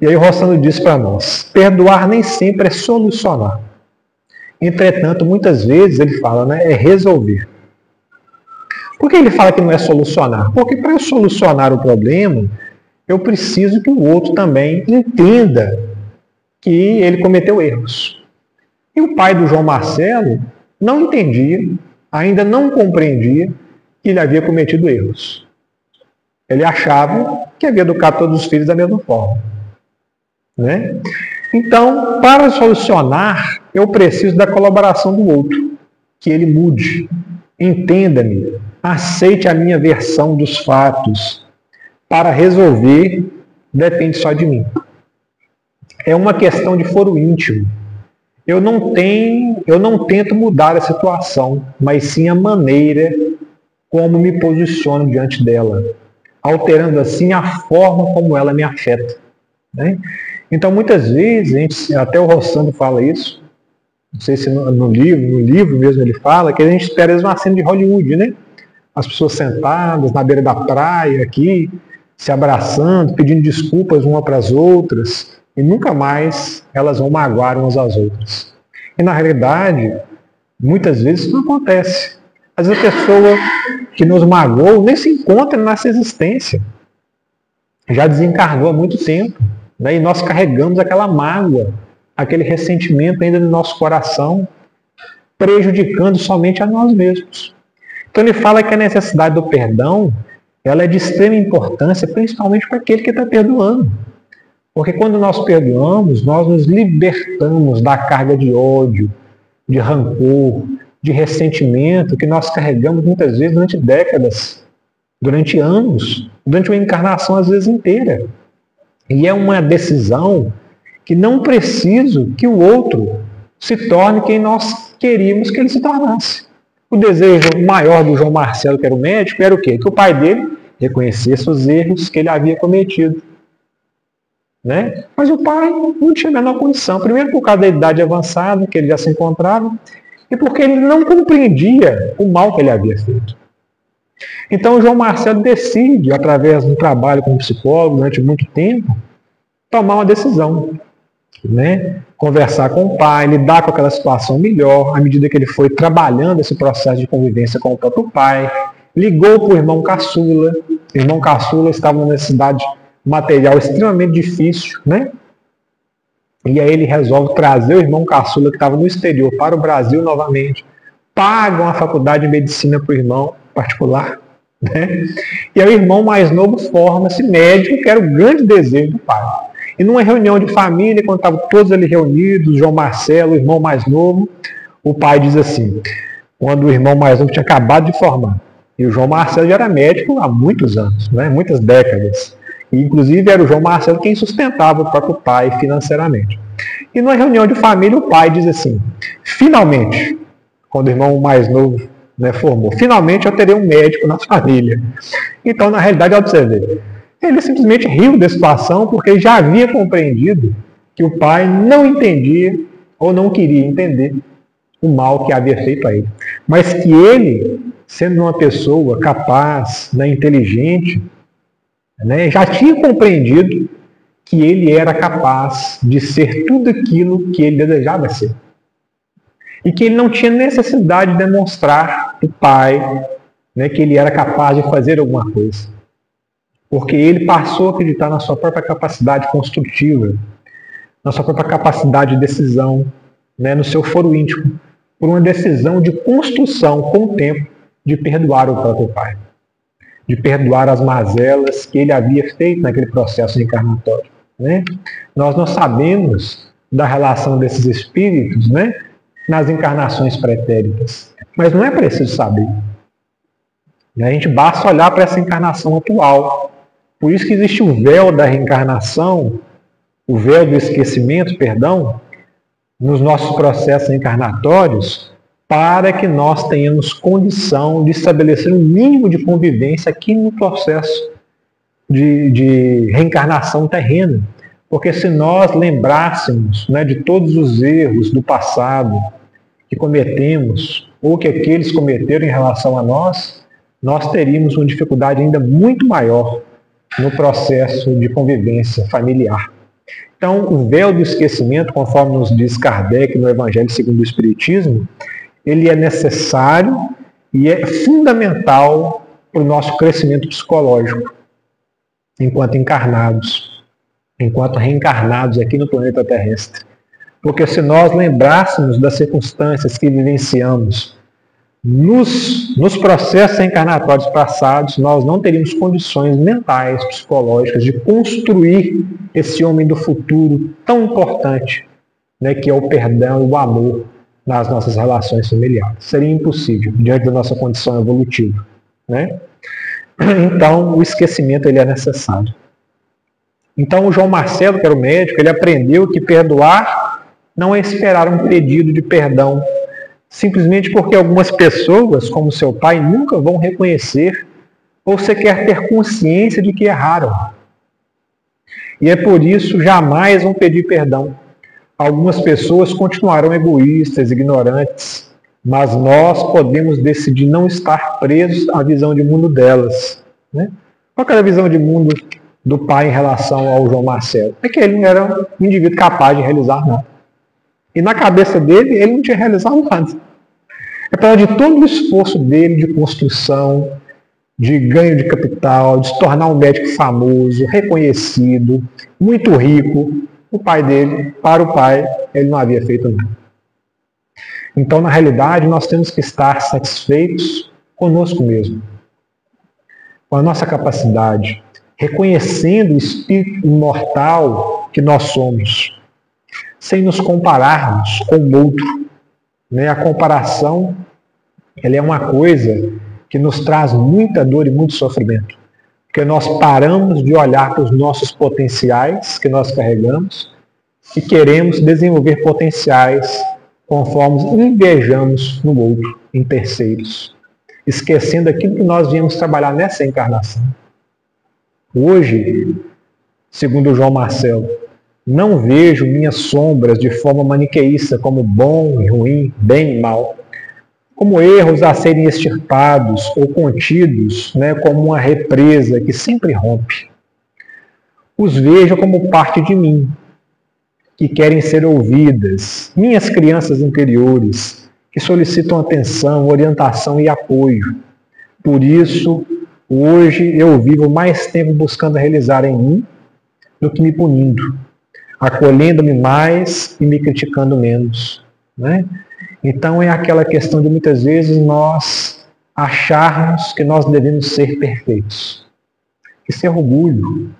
E aí o Rossano diz para nós, perdoar nem sempre é solucionar. Entretanto, muitas vezes ele fala, né, é resolver. Por que ele fala que não é solucionar? Porque para eu solucionar o problema, eu preciso que o outro também entenda que ele cometeu erros. E o pai do João Marcelo não entendia, ainda não compreendia que ele havia cometido erros. Ele achava que havia educado todos os filhos da mesma forma, né? Então, para solucionar, eu preciso da colaboração do outro, que ele mude, entenda-me, aceite a minha versão dos fatos. Para resolver, depende só de mim. É uma questão de foro íntimo. Eu não tento mudar a situação, mas sim a maneira como me posiciono diante dela, alterando assim a forma como ela me afeta, né? Então, muitas vezes, até o Rossano fala isso, não sei se no livro mesmo ele fala, que a gente espera uma cena de Hollywood, né? As pessoas sentadas na beira da praia aqui, se abraçando, pedindo desculpas uma para as outras, e nunca mais elas vão magoar umas às outras. E na realidade, muitas vezes isso não acontece. Às vezes a pessoa que nos magoou nem se encontra nessa existência. Já desencarnou há muito tempo, né? E nós carregamos aquela mágoa, aquele ressentimento ainda no nosso coração, prejudicando somente a nós mesmos. Então ele fala que a necessidade do perdão, ela é de extrema importância, principalmente para aquele que está perdoando. Porque quando nós perdoamos, nós nos libertamos da carga de ódio, de rancor, de ressentimento que nós carregamos muitas vezes durante décadas, durante anos, durante uma encarnação às vezes inteira. E é uma decisão que não preciso que o outro se torne quem nós queríamos que ele se tornasse. O desejo maior do João Marcelo, que era o médico, era o quê? Que o pai dele reconhecesse os erros que ele havia cometido, né? Mas o pai não tinha a menor condição. Primeiro por causa da idade avançada, que ele já se encontrava, e porque ele não compreendia o mal que ele havia feito. Então o João Marcelo decide, através do trabalho como psicólogo durante muito tempo, tomar uma decisão, né? Conversar com o pai, lidar com aquela situação melhor, à medida que ele foi trabalhando esse processo de convivência com o próprio pai. Ligou para o irmão caçula. O irmão caçula estava numa necessidade material extremamente difícil, né? E aí ele resolve trazer o irmão caçula que estava no exterior para o Brasil novamente. Paga uma faculdade de medicina para o irmão particular, né? E aí o irmão mais novo forma-se médico, que era o grande desejo do pai. E numa reunião de família, quando estavam todos ali reunidos, João Marcelo, o irmão mais novo, o pai diz assim, quando o irmão mais novo tinha acabado de formar, E o João Marcelo já era médico há muitos anos, né? Muitas décadas. E, inclusive, era o João Marcelo quem sustentava o próprio pai financeiramente. E numa reunião de família, o pai diz assim: finalmente, quando o irmão mais novo, né, formou, finalmente eu terei um médico na família. Então, na realidade, observe, ele simplesmente riu da situação porque ele já havia compreendido que o pai não entendia ou não queria entender o mal que havia feito a ele. Mas que ele, sendo uma pessoa capaz, né, inteligente, né, já tinha compreendido que ele era capaz de ser tudo aquilo que ele desejava ser. E que ele não tinha necessidade de demonstrar para o pai, né, que ele era capaz de fazer alguma coisa. Porque ele passou a acreditar na sua própria capacidade construtiva, na sua própria capacidade de decisão, né, no seu foro íntimo, por uma decisão de construção com o tempo de perdoar o próprio pai, de perdoar as mazelas que ele havia feito naquele processo encarnatório. Né? Nós não sabemos da relação desses espíritos, né, nas encarnações pretéritas, mas não é preciso saber. A gente basta olhar para essa encarnação atual. Por isso que existe o véu da reencarnação, o véu do esquecimento, perdão, nos nossos processos encarnatórios, para que nós tenhamos condição de estabelecer um mínimo de convivência aqui no processo de reencarnação terrena. Porque se nós lembrássemos, né, de todos os erros do passado que cometemos, ou que aqueles cometeram em relação a nós, nós teríamos uma dificuldade ainda muito maior no processo de convivência familiar. Então, o véu do esquecimento, conforme nos diz Kardec no Evangelho segundo o Espiritismo, ele é necessário e é fundamental para o nosso crescimento psicológico, enquanto encarnados, enquanto reencarnados aqui no planeta terrestre. Porque se nós lembrássemos das circunstâncias que vivenciamos nos processos reencarnatórios passados, nós não teríamos condições mentais, psicológicas de construir esse homem do futuro tão importante, né, que é o perdão e o amor nas nossas relações familiares. Seria impossível, diante da nossa condição evolutiva. Né? Então, o esquecimento ele é necessário. Então, o João Marcelo, que era o médico, ele aprendeu que perdoar não é esperar um pedido de perdão, simplesmente porque algumas pessoas, como seu pai, nunca vão reconhecer ou sequer ter consciência de que erraram. E é por isso jamais vão pedir perdão. Algumas pessoas continuarão egoístas, ignorantes, mas nós podemos decidir não estar presos à visão de mundo delas. Né? Qual era a visão de mundo do pai em relação ao João Marcelo? É que ele não era um indivíduo capaz de realizar nada. E na cabeça dele, ele não tinha realizado nada. Apesar de todo o esforço dele de construção, de ganho de capital, de se tornar um médico famoso, reconhecido, muito rico, o pai dele, para o pai, ele não havia feito nada. Então, na realidade, nós temos que estar satisfeitos conosco mesmo, com a nossa capacidade, reconhecendo o espírito imortal que nós somos, sem nos compararmos com o outro. Né? A comparação, ela é uma coisa que nos traz muita dor e muito sofrimento. Porque nós paramos de olhar para os nossos potenciais que nós carregamos e queremos desenvolver potenciais conforme invejamos no outro, em terceiros, esquecendo aquilo que nós viemos trabalhar nessa encarnação. Hoje, segundo João Marcelo, não vejo minhas sombras de forma maniqueísta como bom e ruim, bem e mal, como erros a serem extirpados ou contidos, né, como uma represa que sempre rompe. Os vejo como parte de mim, que querem ser ouvidas, minhas crianças interiores, que solicitam atenção, orientação e apoio. Por isso, hoje eu vivo mais tempo buscando realizar em mim do que me punindo, acolhendo-me mais e me criticando menos. Né? Então é aquela questão de muitas vezes nós acharmos que nós devemos ser perfeitos. Isso é orgulho.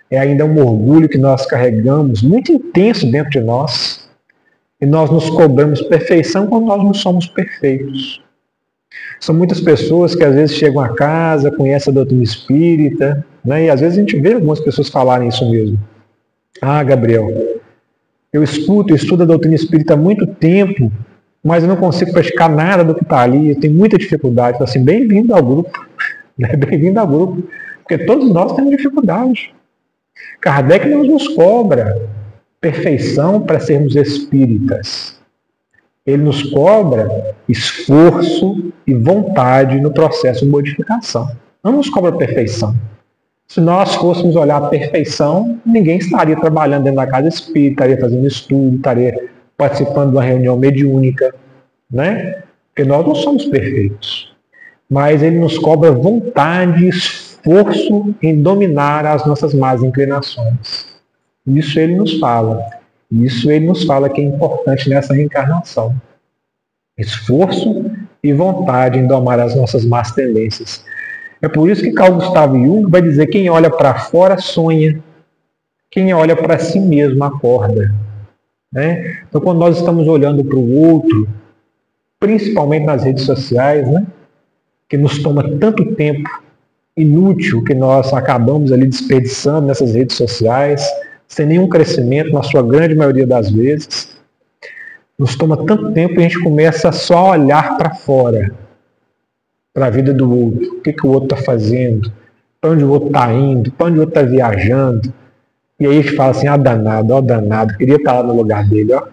É ainda um orgulho que nós carregamos muito intenso dentro de nós. E nós nos cobramos perfeição quando nós não somos perfeitos. São muitas pessoas que às vezes chegam a casa, conhecem a doutrina espírita, né? E às vezes a gente vê algumas pessoas falarem isso mesmo. Ah, Gabriel, eu estudo a doutrina espírita há muito tempo, mas eu não consigo praticar nada do que está ali, eu tenho muita dificuldade. Então, assim, bem-vindo ao grupo, né? Bem-vindo ao grupo, porque todos nós temos dificuldade. Kardec não nos cobra perfeição para sermos espíritas. Ele nos cobra esforço e vontade no processo de modificação. Não nos cobra perfeição. Se nós fôssemos olhar a perfeição, ninguém estaria trabalhando dentro da casa espírita, estaria fazendo estudo, estaria participando de uma reunião mediúnica, né? Porque nós não somos perfeitos. Mas ele nos cobra vontade e esforço em dominar as nossas más inclinações. Isso ele nos fala. Isso ele nos fala que é importante nessa reencarnação. Esforço e vontade em domar as nossas más tendências. É por isso que Carl Gustav Jung vai dizer que quem olha para fora sonha, quem olha para si mesmo acorda. Né? Então, quando nós estamos olhando para o outro, principalmente nas redes sociais, né, que nos toma tanto tempo inútil que nós acabamos ali desperdiçando nessas redes sociais, sem nenhum crescimento, na sua grande maioria das vezes, nos toma tanto tempo que a gente começa só a olhar para fora, para a vida do outro, o que o outro está fazendo, para onde o outro está indo, para onde o outro está viajando. E aí a gente fala assim, ó danado, queria estar lá no lugar dele, ó.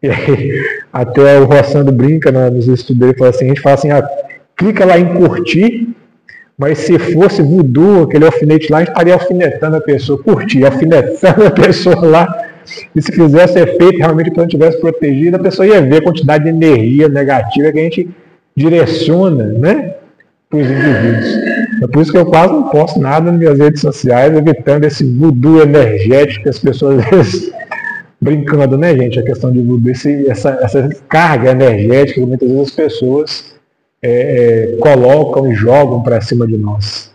E aí até o Rossando brinca, né, nos estudos dele, fala assim, a gente fala assim, clica lá em curtir, mas se fosse voodoo, aquele alfinete lá, a gente estaria alfinetando a pessoa, curtir, alfinetando a pessoa lá. E se fizesse efeito realmente que não tivesse protegido, a pessoa ia ver a quantidade de energia negativa que a gente direciona, né, para os indivíduos. É por isso que eu quase não posto nada nas minhas redes sociais, evitando esse voodoo energético que as pessoas às vezes brincando, né, gente? A questão de voodoo, essa carga energética que muitas vezes as pessoas colocam e jogam para cima de nós.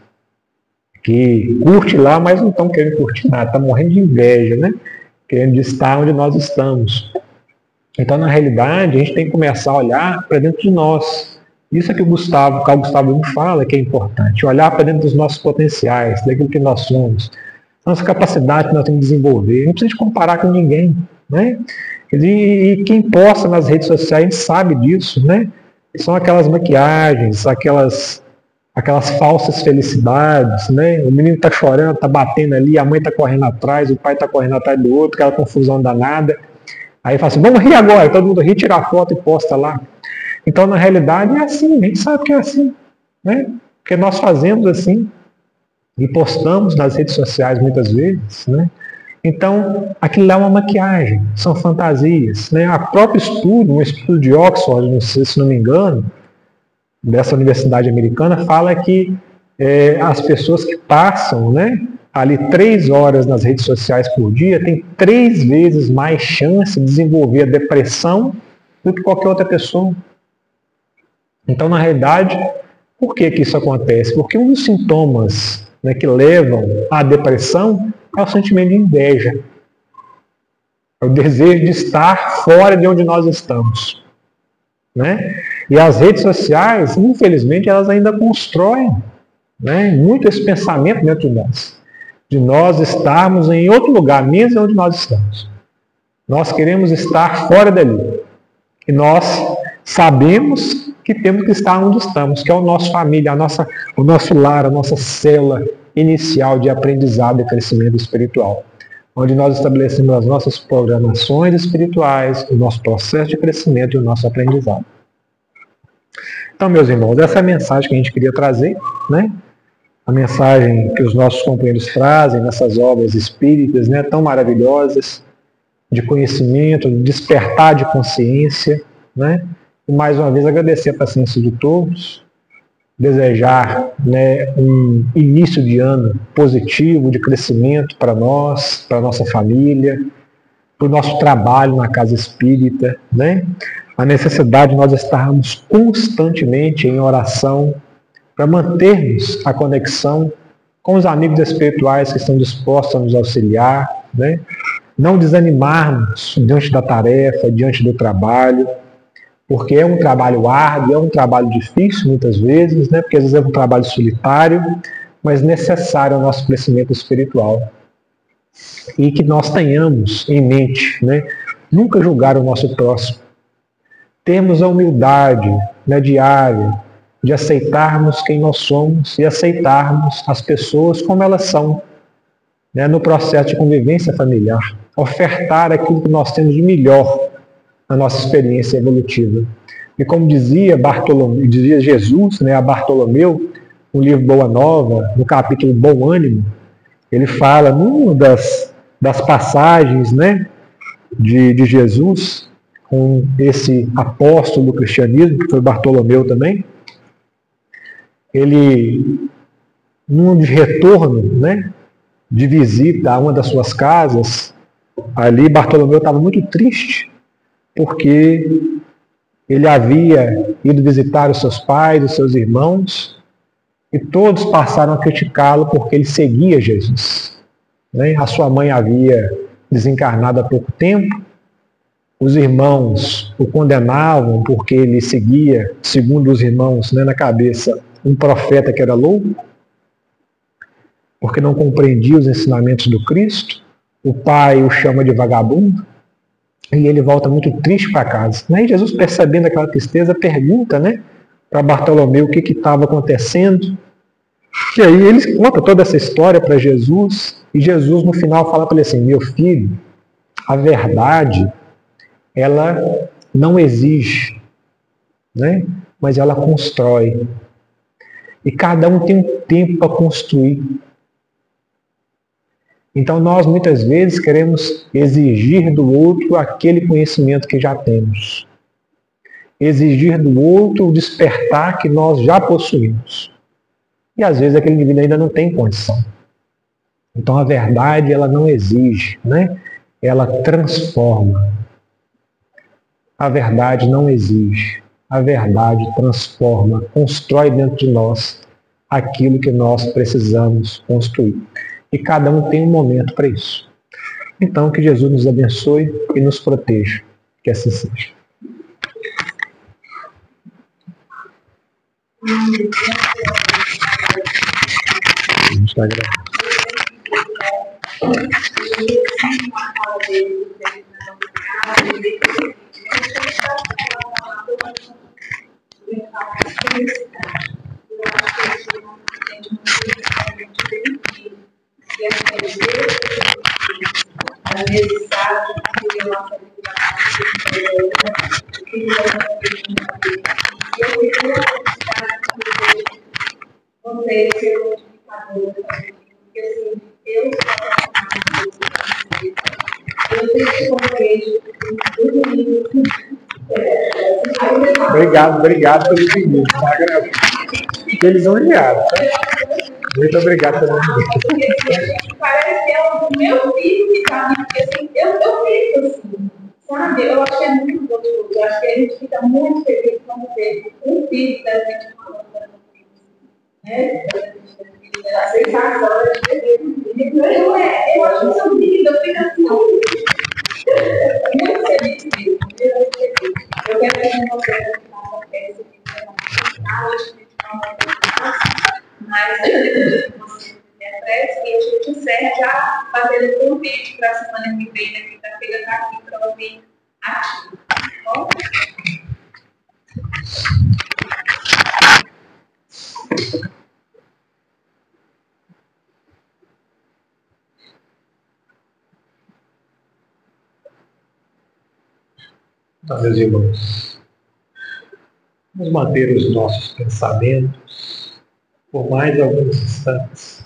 Que curte lá, mas não estão querendo curtir nada, está morrendo de inveja, né? Querendo estar onde nós estamos. Então, na realidade, a gente tem que começar a olhar para dentro de nós. Isso é que o Carl Gustav Jung fala que é importante, olhar para dentro dos nossos potenciais, daquilo que nós somos, nossa capacidade que nós temos de desenvolver. Não precisa comparar com ninguém, né? E quem posta nas redes sociais sabe disso, né? São aquelas maquiagens, aquelas falsas felicidades, né? O menino está chorando, está batendo ali, a mãe está correndo atrás, o pai está correndo atrás do outro, aquela confusão danada. Aí fala assim, vamos rir agora, todo mundo ri, tira a foto e posta lá. Então, na realidade, é assim, a gente sabe que é assim, né? Porque nós fazemos assim e postamos nas redes sociais muitas vezes, né? Então, aquilo lá é uma maquiagem, são fantasias, né? A próprio estudo, um estudo de Oxford, não sei se não me engano, dessa universidade americana, fala que as pessoas que passam, né, ali 3 horas nas redes sociais por dia têm 3 vezes mais chance de desenvolver a depressão do que qualquer outra pessoa. Então, na realidade, por que isso acontece? Porque um dos sintomas, né, que levam à depressão é o sentimento de inveja. É o desejo de estar fora de onde nós estamos. Né? E as redes sociais, infelizmente, elas ainda constroem, né, muito esse pensamento dentro de nós estarmos em outro lugar, mesmo onde nós estamos. Nós queremos estar fora dali. E nós sabemos que temos que estar onde estamos, que é o nosso família, o nosso lar, a nossa célula inicial de aprendizado e crescimento espiritual, onde nós estabelecemos as nossas programações espirituais, o nosso processo de crescimento e o nosso aprendizado. Então, meus irmãos, essa é a mensagem que a gente queria trazer, né? A mensagem que os nossos companheiros trazem nessas obras espíritas, né, tão maravilhosas, de conhecimento, de despertar de consciência, né? E mais uma vez agradecer a paciência de todos, desejar, né, um início de ano positivo, de crescimento para nós, para a nossa família, para o nosso trabalho na casa espírita, né? A necessidade de nós estarmos constantemente em oração para mantermos a conexão com os amigos espirituais que estão dispostos a nos auxiliar, né? Não desanimarmos diante da tarefa, diante do trabalho, porque é um trabalho árduo, é um trabalho difícil muitas vezes, né? Porque às vezes é um trabalho solitário, mas necessário ao nosso crescimento espiritual. E que nós tenhamos em mente, né? Nunca julgar o nosso próximo. Termos a humildade, né, diária de aceitarmos quem nós somos e aceitarmos as pessoas como elas são, né, no processo de convivência familiar. Ofertar aquilo que nós temos de melhor na nossa experiência evolutiva. E como dizia Jesus, né, a Bartolomeu, no livro Boa Nova, no capítulo Bom Ânimo, ele fala, numa das passagens, né, de Jesus, com esse apóstolo do cristianismo, que foi Bartolomeu também, ele, num retorno, né, de visita a uma das suas casas, ali Bartolomeu estava muito triste, porque ele havia ido visitar os seus pais, os seus irmãos, e todos passaram a criticá-lo porque ele seguia Jesus. Né? A sua mãe havia desencarnado há pouco tempo, os irmãos o condenavam porque ele seguia, segundo os irmãos, né, na cabeça, um profeta que era louco, porque não compreendia os ensinamentos do Cristo. O pai o chama de vagabundo e ele volta muito triste para casa. E Jesus, percebendo aquela tristeza, pergunta, né, para Bartolomeu o que estava acontecendo. E aí ele conta toda essa história para Jesus, e Jesus no final fala para ele assim: meu filho, a verdade, ela não exige, né, mas ela constrói. E cada um tem um tempo para construir. Então nós muitas vezes queremos exigir do outro aquele conhecimento que já temos. Exigir do outro o despertar que nós já possuímos. E às vezes aquele indivíduo ainda não tem condição. Então a verdade, ela não exige, né? Ela transforma. A verdade não exige. A verdade transforma, constrói dentro de nós aquilo que nós precisamos construir. E cada um tem um momento para isso. Então, que Jesus nos abençoe e nos proteja. Que assim seja. Instagram. Obrigado pelo pedido, tá? Eles vão ligar, tá? Muito obrigado pelo pedido. Parece que é o meu filho que tá, porque assim, eu fico assim, sabe? Eu acho que é muito gostoso. Eu acho que a gente fica muito feliz quando vê um filho da gente falando para né? A sensação de ver um filho. Eu acho que são filhos, eu fico assim, muito feliz mesmo. Eu quero que você faça esse vídeo mas você e a gente encerra já fazendo um convite para a semana que vem, na quinta-feira, está aqui para ouvir aqui. Tá bom? Então, meus irmãos, vamos manter os nossos pensamentos por mais alguns instantes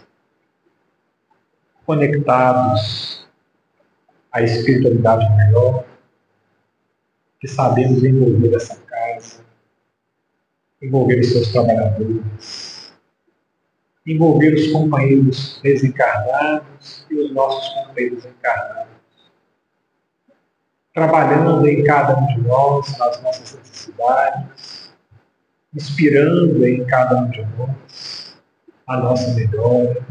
conectados à espiritualidade maior, que sabemos envolver essa casa, envolver os seus trabalhadores, envolver os companheiros desencarnados e os nossos companheiros encarnados, trabalhando em cada um de nós, nas nossas necessidades, inspirando em cada um de nós a nossa melhora,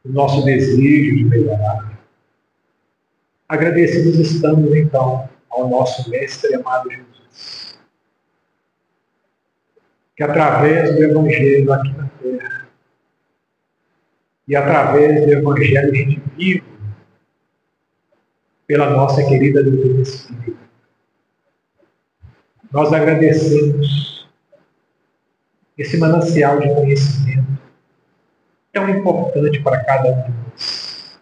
o nosso desejo de melhorar. Agradecidos estamos, então, ao nosso Mestre amado Jesus, que através do Evangelho aqui na Terra e através do Evangelho redivivo pela nossa querida doutrina espírita, nós agradecemos esse manancial de conhecimento tão importante para cada um de nós,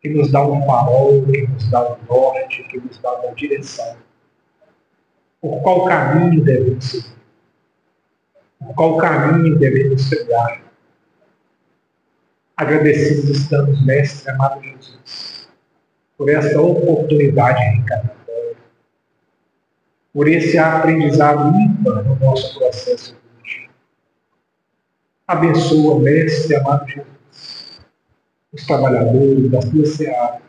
que nos dá um farol, que nos dá um norte, que nos dá uma direção. Por qual caminho devemos seguir? Por qual caminho devemos trilhar? Agradecidos estamos, Mestre amado Jesus, por esta oportunidade reencarnatória, por esse aprendizado ímpar no nosso processo evolutivo. Abençoa, Mestre amado Jesus, os trabalhadores da tua seara.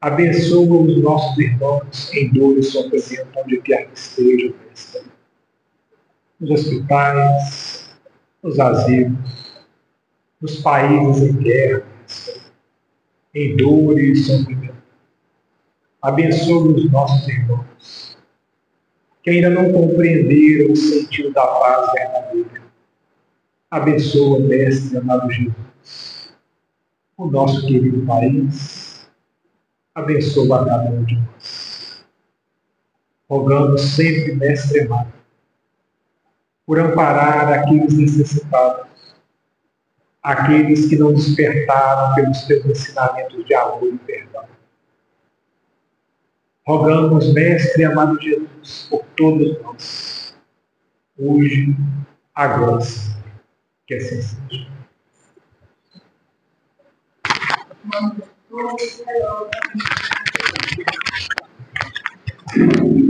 Abençoa os nossos irmãos em dor e sofrimento, onde quer que estejam, Mestre. Nos hospitais, nos asilos, nos países em guerra, Mestre, em dor e sofrimento. Abençoa os nossos irmãos que ainda não compreenderam o sentido da paz verdadeira. Abençoa, Mestre amado Jesus, o nosso querido país. Abençoa a cada um de nós. Rogamos sempre, Mestre amado, por amparar aqueles necessitados, aqueles que não despertaram pelos teus ensinamentos de amor e perdão. Rogamos, Mestre amado Jesus, por todos nós, hoje, agora, que assim seja. Thank you.